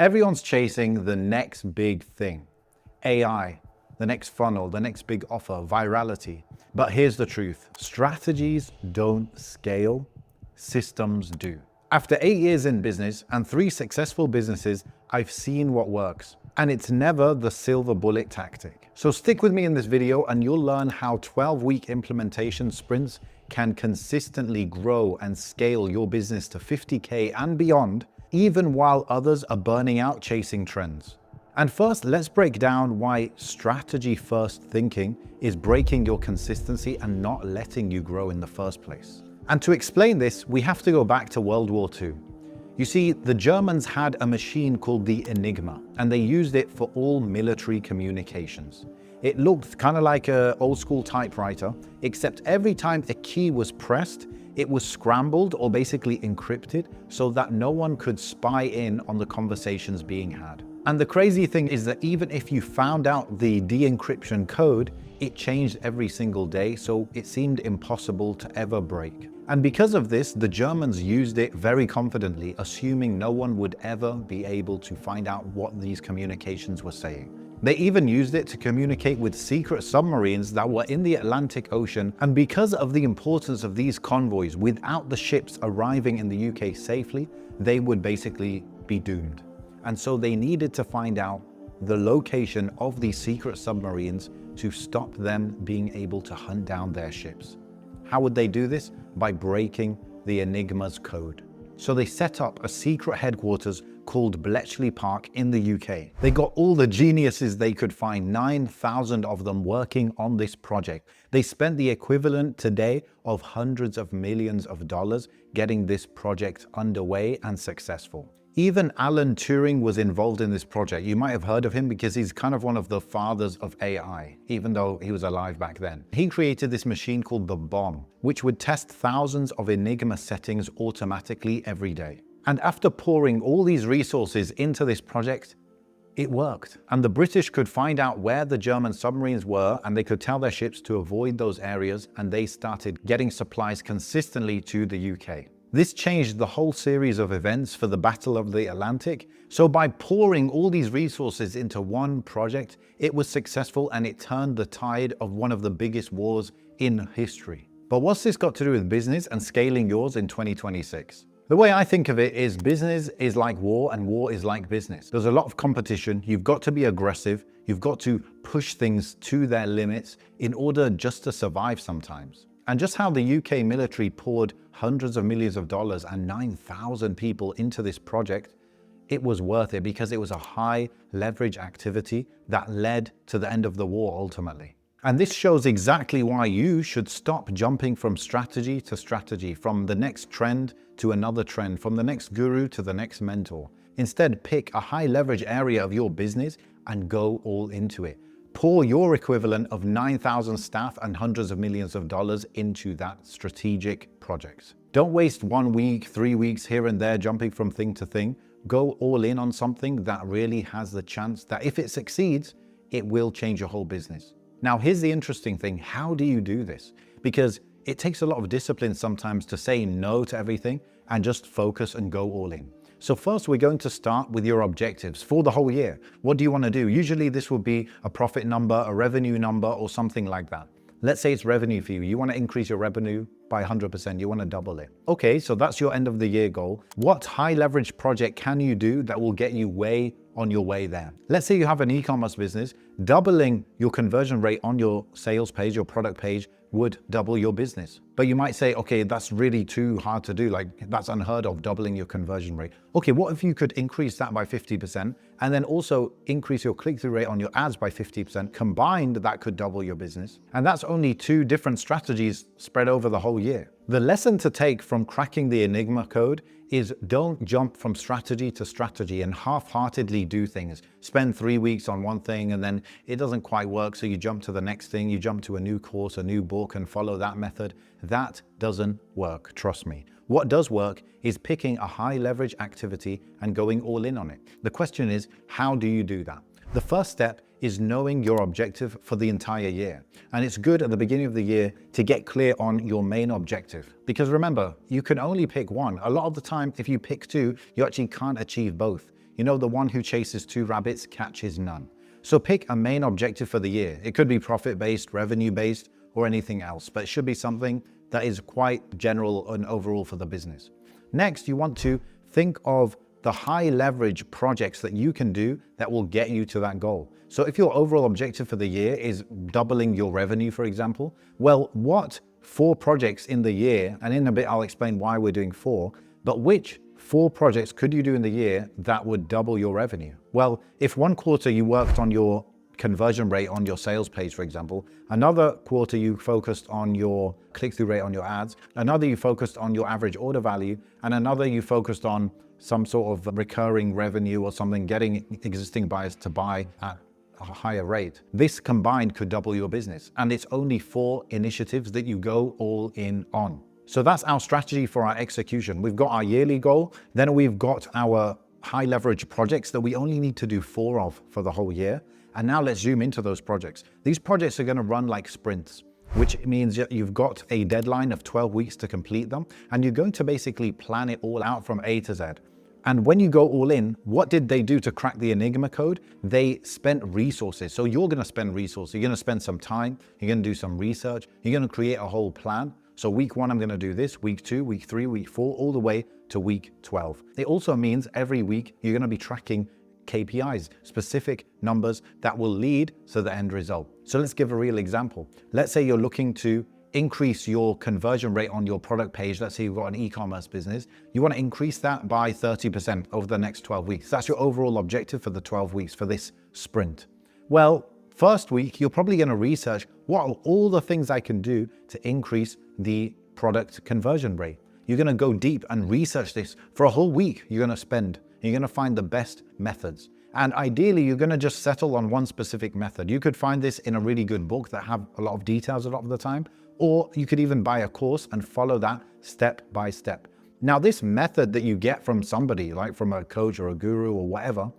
Everyone's chasing the next big thing. AI, the next funnel, the next big offer, virality. But here's the truth. Strategies don't scale, systems do. After 8 years in business and 3 successful businesses, I've seen what works. And it's never the silver bullet tactic. So stick with me in this video and you'll learn how 12-week implementation sprints can consistently grow and scale your business to 50K and beyond, even while others are burning out chasing trends. And first, let's break down why strategy-first thinking is breaking your consistency and not letting you grow in the first place. And to explain this, we have to go back to World War II. You see, the Germans had a machine called the Enigma, and they used it for all military communications. It looked kind of like an old-school typewriter, except every time a key was pressed, it was scrambled or basically encrypted so that no one could spy in on the conversations being had. And the crazy thing is that even if you found out the de-encryption code, it changed every single day, so it seemed impossible to ever break. And because of this, the Germans used it very confidently, assuming no one would ever be able to find out what these communications were saying. They even used it to communicate with secret submarines that were in the Atlantic Ocean, and because of the importance of these convoys, without the ships arriving in the UK safely, they would basically be doomed. And so they needed to find out the location of these secret submarines to stop them being able to hunt down their ships. How would they do this? By breaking the Enigma's code. So they set up a secret headquarters called Bletchley Park in the UK. They got all the geniuses they could find, 9,000 of them working on this project. They spent the equivalent today of hundreds of millions of dollars getting this project underway and successful. Even Alan Turing was involved in this project. You might have heard of him because he's kind of one of the fathers of AI, even though he was alive back then. He created this machine called the bomb, which would test thousands of Enigma settings automatically every day. And after pouring all these resources into this project, it worked. And the British could find out where the German submarines were, and they could tell their ships to avoid those areas, and they started getting supplies consistently to the UK. This changed the whole series of events for the Battle of the Atlantic. So by pouring all these resources into one project, it was successful and it turned the tide of one of the biggest wars in history. But what's this got to do with business and scaling yours in 2026? The way I think of it is business is like war and war is like business. There's a lot of competition. You've got to be aggressive. You've got to push things to their limits in order just to survive sometimes. And just how the UK military poured hundreds of millions of dollars and 9,000 people into this project, it was worth it because it was a high leverage activity that led to the end of the war ultimately. And this shows exactly why you should stop jumping from strategy to strategy, from the next trend to another trend, from the next guru to the next mentor. Instead, pick a high leverage area of your business and go all into it. Pour your equivalent of 9,000 staff and hundreds of millions of dollars into that strategic project. Don't waste 1 week, 3 weeks here and there jumping from thing to thing. Go all in on something that really has the chance that if it succeeds, it will change your whole business. Now, here's the interesting thing. How do you do this? Because it takes a lot of discipline sometimes to say no to everything and just focus and go all in. So first, we're going to start with your objectives for the whole year. What do you want to do? Usually this would be a profit number, a revenue number, or something like that. Let's say it's revenue for you. You want to increase your revenue by 100%. You want to double it. Okay, so that's your end of the year goal. What high leverage project can you do that will get you way on your way there? Let's say you have an e-commerce business. Doubling your conversion rate on your sales page, your product page, would double your business. But you might say, okay, that's really too hard to do. Like, that's unheard of, doubling your conversion rate. Okay, what if you could increase that by 50% and then also increase your click-through rate on your ads by 50%? Combined, that could double your business. And that's only 2 different strategies spread over the whole year. The lesson to take from cracking the Enigma code is don't jump from strategy to strategy and half-heartedly do things. Spend 3 weeks on one thing and then it doesn't quite work, so you jump to the next thing, you jump to a new course, a new book, and follow that method. That doesn't work, trust me. What does work is picking a high leverage activity and going all in on it. The question is, how do you do that? The first step is knowing your objective for the entire year. And it's good at the beginning of the year to get clear on your main objective. Because remember, you can only pick one. A lot of the time, if you pick 2, you actually can't achieve both. You know, the one who chases two rabbits catches none. So pick a main objective for the year. It could be profit-based, revenue-based, or anything else, but it should be something that is quite general and overall for the business. Next, you want to think of the high leverage projects that you can do that will get you to that goal. So if your overall objective for the year is doubling your revenue, for example, well, what 4 projects in the year, and in a bit I'll explain why we're doing 4, but which 4 projects could you do in the year that would double your revenue? Well, if one quarter you worked on your conversion rate on your sales page, for example, another quarter you focused on your click-through rate on your ads, another you focused on your average order value, and another you focused on some sort of recurring revenue or something, getting existing buyers to buy at a higher rate. This combined could double your business, and it's only 4 initiatives that you go all in on. So that's our strategy for our execution. We've got our yearly goal, then we've got our high leverage projects that we only need to do 4 of for the whole year. And now let's zoom into those projects. These projects are going to run like sprints, which means that you've got a deadline of 12 weeks to complete them, and you're going to basically plan it all out from A to Z. And when you go all in, what did they do to crack the Enigma code? They spent resources. So you're going to spend resources. You're going to spend some time. You're going to do some research. You're going to create a whole plan. So week 1, I'm going to do this. Week 2, week 3, week 4, all the way to week 12. It also means every week you're going to be tracking KPIs, specific numbers that will lead to the end result. So let's give a real example. Let's say you're looking to increase your conversion rate on your product page. Let's say you've got an e-commerce business. You want to increase that by 30% over the next 12 weeks. That's your overall objective for the 12 weeks for this sprint. Well, first week, you're probably going to research what are all the things I can do to increase the product conversion rate. You're going to go deep and research this for a whole week. You're going to spend. You're going to find the best methods. And ideally, you're going to just settle on one specific method. You could find this in a really good book that have a lot of details a lot of the time, or you could even buy a course and follow that step by step. Now, this method that you get from somebody, like from a coach or a guru or whatever,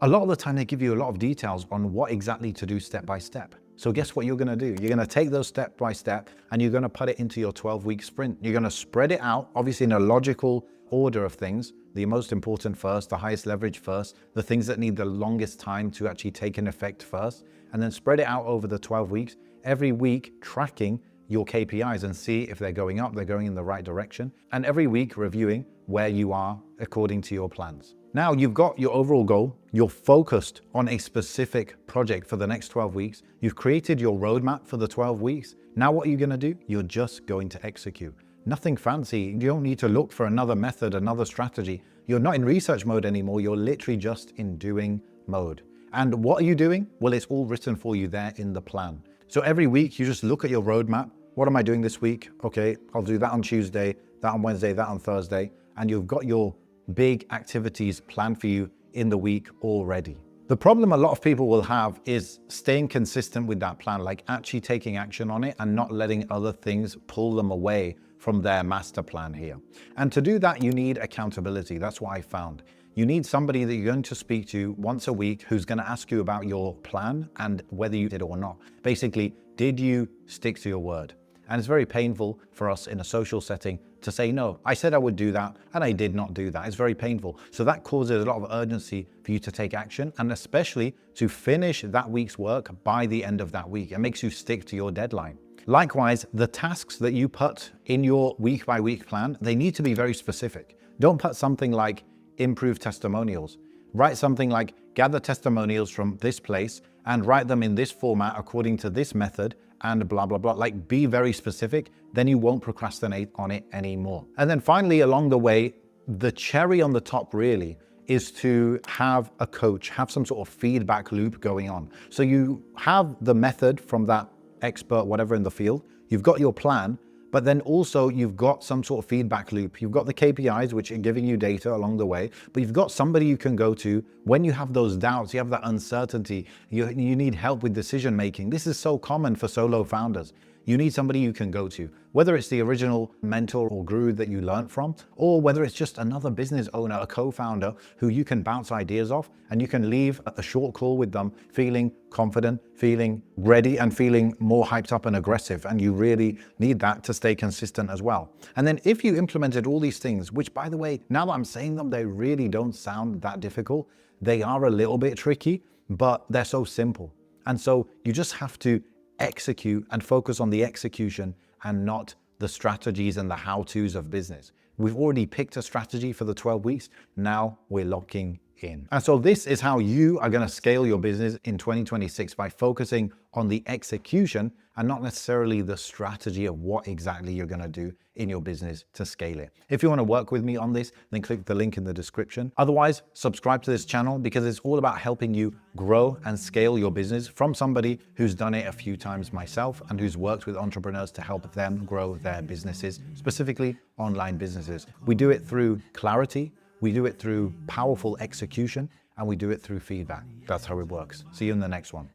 a lot of the time they give you a lot of details on what exactly to do step by step. So guess what you're going to do? You're going to take those step by step and you're going to put it into your 12-week sprint. You're going to spread it out, obviously in a logical order of things, the most important first, the highest leverage first, the things that need the longest time to actually take an effect first, and then spread it out over the 12 weeks, every week tracking your KPIs and see if they're going up, they're going in the right direction, and every week reviewing where you are according to your plans. Now you've got your overall goal, you're focused on a specific project for the next 12 weeks, you've created your roadmap for the 12 weeks. Now what are you going to do? You're just going to execute. Nothing fancy. You don't need to look for another method, another strategy. You're not in research mode anymore. You're literally just in doing mode. And what are you doing? Well, it's all written for you there in the plan. So every week you just look at your roadmap. What am I doing this week? Okay, I'll do that on Tuesday, that on Wednesday, that on Thursday. And you've got your big activities planned for you in the week already. The problem a lot of people will have is staying consistent with that plan, like actually taking action on it and not letting other things pull them away from their master plan here. And to do that, you need accountability. That's what I found. You need somebody that you're going to speak to once a week who's going to ask you about your plan and whether you did or not. Basically, did you stick to your word? And it's very painful for us in a social setting to say, no, I said I would do that and I did not do that. It's very painful. So that causes a lot of urgency for you to take action and especially to finish that week's work by the end of that week. It makes you stick to your deadline. Likewise, the tasks that you put in your week by week plan, they need to be very specific. Don't put something like improve testimonials. Write something like gather testimonials from this place and write them in this format according to this method and blah, blah, blah. Like be very specific, then you won't procrastinate on it anymore. And then finally, along the way, the cherry on the top really is to have a coach, have some sort of feedback loop going on. So you have the method from that expert, whatever in the field, you've got your plan, but then also you've got some sort of feedback loop. You've got the KPIs, which are giving you data along the way, but you've got somebody you can go to when you have those doubts, you have that uncertainty, you need help with decision making. This is so common for solo founders. You need somebody you can go to, whether it's the original mentor or guru that you learned from, or whether it's just another business owner, a co-founder who you can bounce ideas off, and you can leave a short call with them feeling confident, feeling ready, and feeling more hyped up and aggressive. And you really need that to stay consistent as well. And then if you implemented all these things, which by the way, now that I'm saying them, they really don't sound that difficult. They are a little bit tricky, but they're so simple. And so you just have to execute and focus on the execution and not the strategies and the how-tos of business. We've already picked a strategy for the 12 weeks. Now we're locking in. And so this is how you are going to scale your business in 2026, by focusing on the execution and not necessarily the strategy of what exactly you're going to do in your business to scale it. If you want to work with me on this, then click the link in the description. Otherwise, subscribe to this channel, because it's all about helping you grow and scale your business from somebody who's done it a few times myself and who's worked with entrepreneurs to help them grow their businesses, specifically online businesses. We do it through clarity, we do it through powerful execution, and we do it through feedback. That's how it works. See you in the next one.